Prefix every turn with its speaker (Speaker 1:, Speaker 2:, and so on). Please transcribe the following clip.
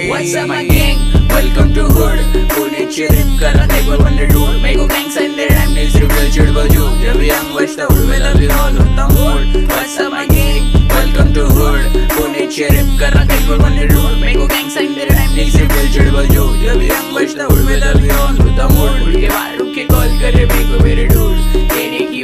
Speaker 1: What's up my gang? Welcome to hood. पुण्याची rap करा table on the road. मेरे को gangs and their rhyme needs reveal चिड़बल जो. जब young बजता उड़वेला भी all होता mood. What's up my gang? Welcome to hood. पुण्याची rap करा table on the road. मेरे को gangs and their rhyme needs reveal चिड़बल जो. जब young बजता उड़वेला भी all होता mood. उड़ के बाहर रुक के call करे मेरे को मेरे dude. कहने की